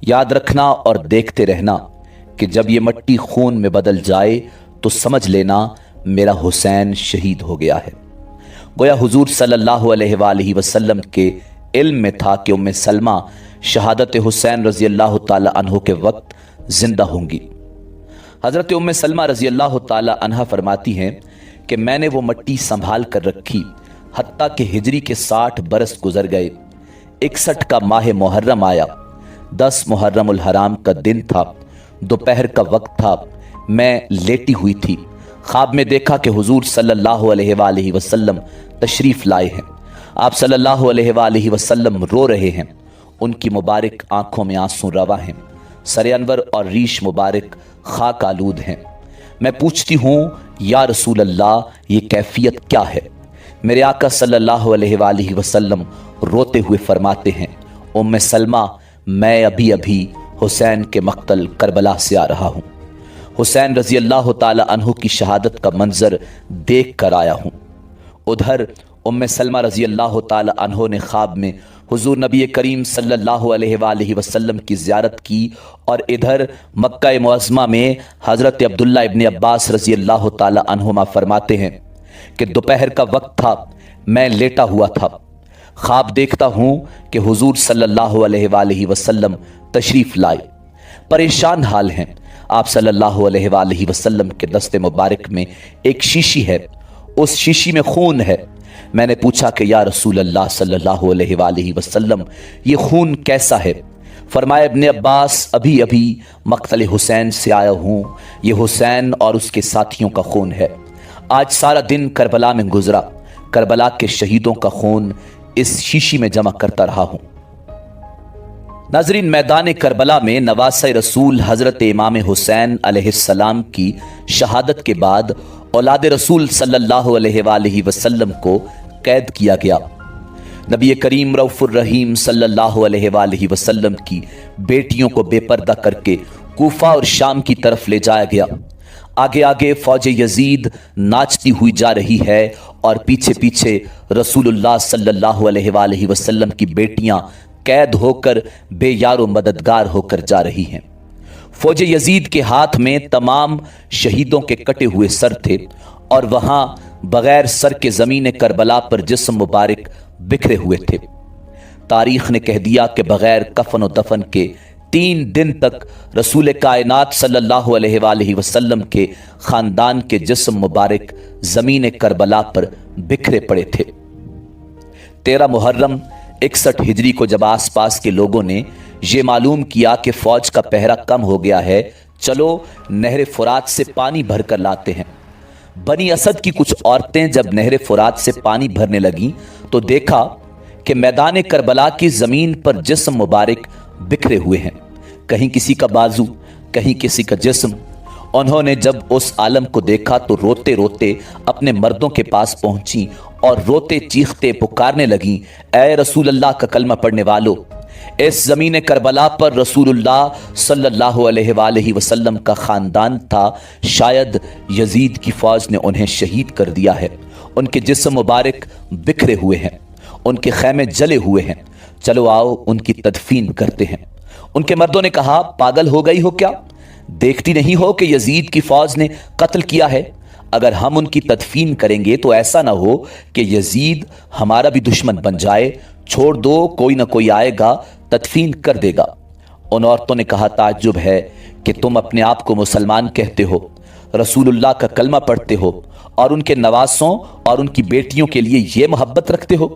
याद रखना और देखते रहना कि जब ये मट्टी खून में बदल जाए तो समझ लेना मेरा हुसैन शहीद हो गया है। गोया हुजूर सल्लल्लाहु अलैहि वसल्लम के इल्म में था कि उम्मे सलमा शहादत हुसैन रजी अल्लाह ताला अन्हो के वक्त जिंदा होंगी। हजरत उम्मे सलमा रजी अल्लाह ताला अन्हा फरमाती हैं कि मैंने वो मट्टी संभाल कर रखी हत्ता कि हिजरी के 60 बरस गुजर गए। 61 का माह मुहर्रम आया। 10 मुहर्रमुल हराम का दिन था। दोपहर का वक्त था। मैं लेटी हुई थी। ख्वाब में देखा कि हुजूर सल्लल्लाहु अलैहि वसल्लम तशरीफ लाए हैं। आप सल्लल्लाहु अलैहि वसल्लम रो रहे हैं। उनकी मुबारक आंखों में आंसू रवा हैं। सर अनवर और रीश मुबारक खाक आलूद हैं। मैं पूछती हूँ, या रसूल अल्लाह, ये कैफियत क्या है? मेरे आका सल्लल्लाहु अलैहि वसल्लम रोते हुए फरमाते हैं, उम्मे सलमा, मैं अभी अभी हुसैन के मक्तल करबला से आ रहा हूँ। हुसैन रजी अल्लाह ताला अन्हु की शहादत का मंजर देख कर आया हूँ। उधर उम्मे सलमा रजी अल्लाह ताला अन्हो ने ख्वाब में हुजूर नबी करीम सल्लल्लाहु अलैहि वसल्लम की ज़ियारत की और इधर मक्का मुअज़्ज़मा में हज़रत अब्दुल्ला इब्न अब्बास रजी अल्लाह ताला अन्हुमा फरमाते हैं कि दोपहर का वक्त था। मैं लेटा हुआ था। ख्वाब देखता हूँ कि हुजूर सल्लल्लाहु अलैहि वसल्लम तशरीफ़ लाए। परेशान हाल हैं। आप सल्लल्लाहु अलैहि वसल्लम के दस्ते मुबारक में एक शीशी है। उस शीशी में खून है। मैंने पूछा कि या रसूल अल्लाह सल्लल्लाहु अलैहि वसल्लम, ये खून कैसा है? फरमाया, इब्ने अब्बास, अभी अभी मक्तल हुसैन से आया हूँ। ये हुसैन और उसके साथियों का खून है। आज सारा दिन करबला में गुजरा। करबला के शहीदों का खून इस शीशी में जमा करता रहा हूँ। नाज़रीन, मैदान करबला में नवासे रसूल हज़रत इमाम हुसैन अलैहिस्सलाम की शहादत के बाद औलाद रसूल सल्लल्लाहु अलैहि वसल्लम को कैद किया गया। नबी करीम रऊफ़ुर रहीम सल्लल्लाहु अलैहि वसल्लम की बेटियों को बेपर्दा करके कूफा और शाम की तरफ ले जाया गया। आगे आगे फौज यजीद नाचती हुई जा रही है और पीछे पीछे रसूलुल्लाह सल्लल्लाहु अलैहि वसल्लम की बेटियां कैद होकर बेयारो मददगार होकर जा रही हैं। फौज यजीद के हाथ में तमाम शहीदों के कटे हुए सर थे और वहां बगैर सर के ज़मीन करबला पर जिस्म मुबारक बिखरे हुए थे। तारीख ने कह दिया कि बगैर कफन और दफन के 3 दिन तक रसूल कायनात सल्लल्लाहु अलैहि वसल्लम के ख़ानदान के जिस्म मुबारक ज़मीन करबला पर बिखरे पड़े थे। 13 मुहर्रम 61 हिजरी को जब आसपास के लोगों ने ये मालूम किया कि फौज का पहरा कम हो गया है, चलो नहर फुरात से पानी भर कर लाते हैं। बनी असद की कुछ औरतें जब नहर फुरात से पानी भरने लगीं तो देखा कि मैदान करबला की ज़मीन पर जिस्म मुबारक बिखरे हुए हैं। कहीं किसी का बाजू, कहीं किसी का जिस्म। उन्होंने जब उस आलम को देखा तो रोते रोते अपने मर्दों के पास पहुंची और रोते चीखते पुकारने लगी, ऐ रसूल अल्लाह का कलमा पढ़ने वालों, इस ज़मीन करबला पर रसूलुल्लाह सल्लल्लाहु अलैहि वसल्लम का ख़ानदान था। शायद यजीद की फ़ौज ने उन्हें शहीद कर दिया है। उनके जिस्म मुबारक बिखरे हुए हैं। उनके खैमे जले हुए हैं। चलो आओ उनकी तदफीन करते हैं। उनके मर्दों ने कहा, पागल हो गई हो क्या? देखती नहीं हो कि यजीद की फ़ौज ने कत्ल किया है? अगर हम उनकी तदफीन करेंगे तो ऐसा ना हो कि यजीद हमारा भी दुश्मन बन जाए। छोड़ दो, कोई ना कोई आएगा, तदफीन कर देगा। उन औरतों ने कहा, ताज्जुब है कि तुम अपने आप को मुसलमान कहते हो, रसूलुल्लाह का कलमा पढ़ते हो और उनके नवासों और उनकी बेटियों के लिए ये मोहब्बत रखते हो।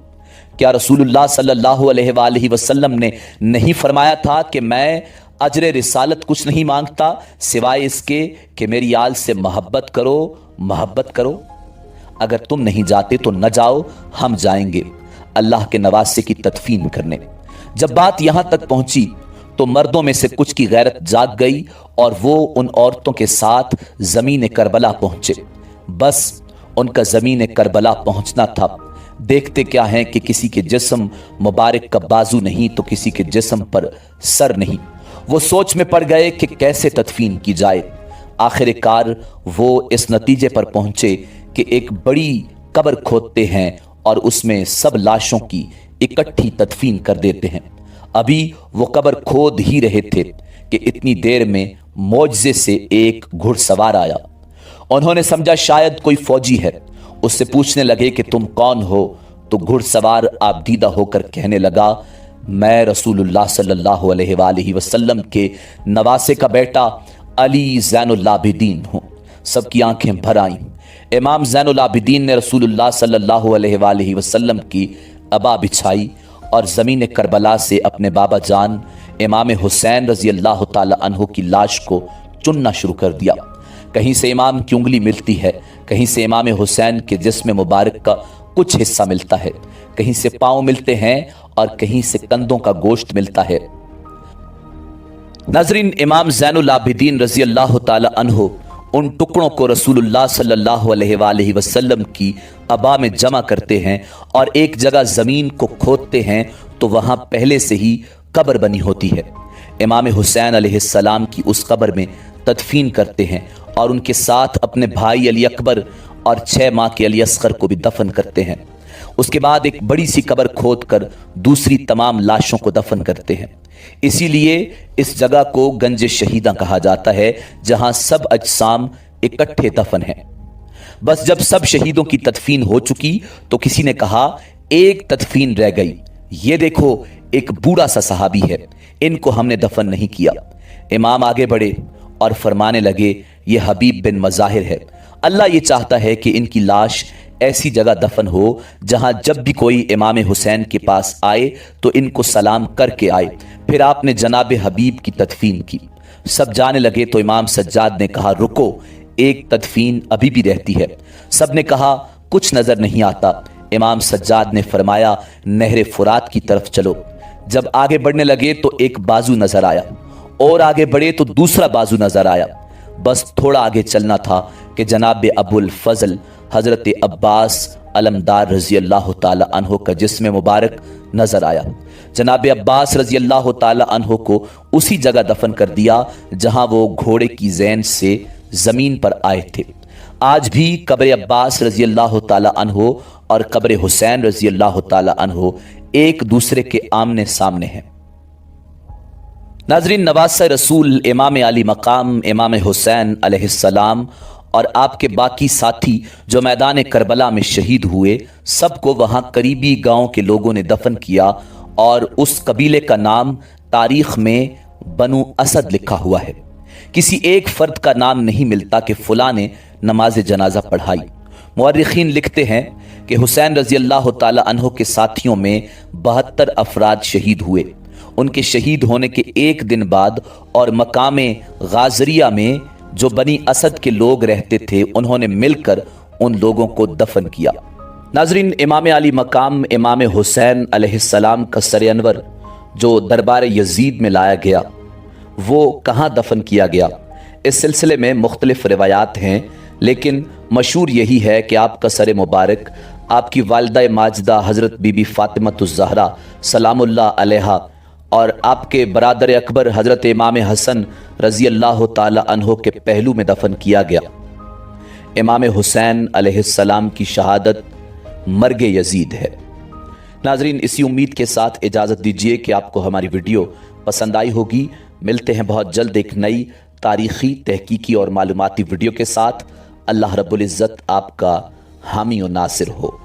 क्या रसूलुल्लाह सल्लल्लाहु अलैहि वसल्लम ने नहीं फरमाया था कि मैं अजर रिसालत कुछ नहीं मांगता सिवाय इसके कि मेरी आल से मोहब्बत करो, मोहब्बत करो? अगर तुम नहीं जाते तो न जाओ, हम जाएंगे अल्लाह के नवासे की तदफीन करने। जब बात यहां तक पहुंची तो मर्दों में से कुछ की गैरत जाग गई और वो उन औरतों के साथ ज़मीन करबला पहुंचे। बस उनका ज़मीन करबला पहुंचना था। देखते क्या हैं कि किसी के जिस्म मुबारक का बाजू नहीं तो किसी के जिस्म पर सर नहीं। वो सोच में पड़ गए कि कैसे तदफीन की जाए। आखिरकार वो इस नतीजे पर पहुंचे कि एक बड़ी कब्र खोदते हैं और उसमें सब लाशों की इकट्ठी तदफीन कर देते हैं। अभी वो कब्र खोद ही रहे थे कि इतनी देर में मौजज़े से एक घुड़सवार आया। उन्होंने समझा शायद कोई फौजी है। उससे पूछने लगे कि तुम कौन हो? तो घुड़सवार आबदीदा होकर कहने लगा, मैं रसूलुल्लाह सल्लल्लाहु अलैहि वसल्लम के नवासे का बेटा अली ज़ैनुल आबिदीन हूँ। सबकी आंखें भर आईं। इमाम ज़ैनुल आबिदीन ने रसूलुल्लाह सल्लल्लाहु अलैहि वसल्लम की अबा बिछाई और ज़मीन करबला से अपने बाबा जान इमाम हुसैन रज़ी अल्लाह ताला अन्हु की लाश को चुनना शुरू कर दिया। कहीं से इमाम की उंगली मिलती है, कहीं से इमाम हुसैन के जिस्म मुबारक का कुछ हिस्सा मिलता है, कहीं से पाँव मिलते हैं और कहीं से कंधों का गोश्त मिलता है। नाज़रीन, इमाम ज़ैनुल आबिदीन रज़ी अल्लाह ताला अन्हु उन टुकड़ों को रसूलुल्लाह सल्लल्लाहु अलैहि वसल्लम की अबा में जमा करते हैं और एक जगह ज़मीन को खोदते हैं तो वहाँ पहले से ही कब्र बनी होती है। इमाम हुसैन अलैहिस्सलाम की उस कब्र में तदफीन करते हैं और उनके साथ अपने भाई अली अकबर और 6 माह के अली असगर को भी दफन करते हैं। उसके बाद एक बड़ी सी कब्र खोद कर दूसरी तमाम लाशों को दफन करते हैं। इसीलिए इस जगह को गंज शहीदा कहा जाता है, जहां सब अजसाम इकट्ठे दफन हैं। बस जब सब शहीदों की तदफीन हो चुकी तो किसी ने कहा, एक तदफीन रह गई, ये देखो एक बूढ़ा सा सहाबी है, इनको हमने दफन नहीं किया। इमाम आगे बढ़े और फरमाने लगे, ये हबीब बिन मज़ाहिर है। अल्लाह ये चाहता है कि इनकी लाश ऐसी जगह दफन हो जहां जब भी कोई इमाम हुसैन के पास आए तो इनको सलाम करके आए। फिर आपने जनाब हबीब की तदफीन की। सब जाने लगे तो इमाम सज्जाद ने कहा, रुको, एक तदफीन अभी भी रहती है। सब ने कहा, कुछ नजर नहीं आता। इमाम सज्जाद ने फरमाया, नहर फुरात की तरफ चलो। जब आगे बढ़ने लगे तो एक बाजू नजर आया और आगे बढ़े तो दूसरा बाजू नजर आया। बस थोड़ा आगे चलना था कि जनाब अबुल फजल हजरत अब्बास अलमदार रजी अल्लाह ताला अन्हो का जिस्म मुबारक नजर आया। जनाब अब्बास रजी अल्लाह ताला अन्हो को उसी जगह दफन कर दिया जहां वो घोड़े की ज़ैन से जमीन पर आए थे। आज भी कब्र अब्बास रजी अल्लाह ताला अन्हो और कब्र हुसैन रजी अल्लाह ताला अन्हो एक दूसरे के आमने सामने हैं। नाज़रीन, नवासा रसूल इमाम अली मकाम इमाम हुसैन अलैहिस्सलाम और आपके बाकी साथी जो मैदान करबला में शहीद हुए, सबको वहाँ करीबी गांव के लोगों ने दफन किया और उस कबीले का नाम तारीख में बनु असद लिखा हुआ है। किसी एक फर्द का नाम नहीं मिलता कि फुला ने नमाज जनाजा पढ़ाई। मुअर्रिखीन लिखते हैं कि हुसैन रजी अल्लाह ताला अन्हो के साथियों में 72 अफराद शहीद हुए। उनके शहीद होने के एक दिन बाद और मकामे गाजरिया में जो बनी असद के लोग रहते थे, उन्होंने मिलकर उन लोगों को दफन किया। नाजरीन, इमाम अली मकाम इमाम हुसैन अलैहिस्सलाम का सर अनवर जो दरबार यजीद में लाया गया, वो कहाँ दफन किया गया, इस सिलसिले में मुख्तलिफ रिवायात हैं, लेकिन मशहूर यही है कि आपका सर मुबारक आपकी वालिदा माजिदा हज़रत बीबी फ़ातिमतुज़ ज़हरा सलामुल्लाह अलैहा और आपके बरादर अकबर हज़रत इमाम हसन रज़ी अल्लाह ताला अन्हो के पहलू में दफन किया गया। इमाम हुसैन अलैहिस्सलाम की शहादत मर्ग यजीद है। नाजरीन, इसी उम्मीद के साथ इजाज़त दीजिए कि आपको हमारी वीडियो पसंद आई होगी। मिलते हैं बहुत जल्द एक नई तारीख़ी, तहकीकी और मालूमाती वीडियो के साथ। अल्लाह रब्बुल इज़्ज़त आपका हामी और नासिर हो।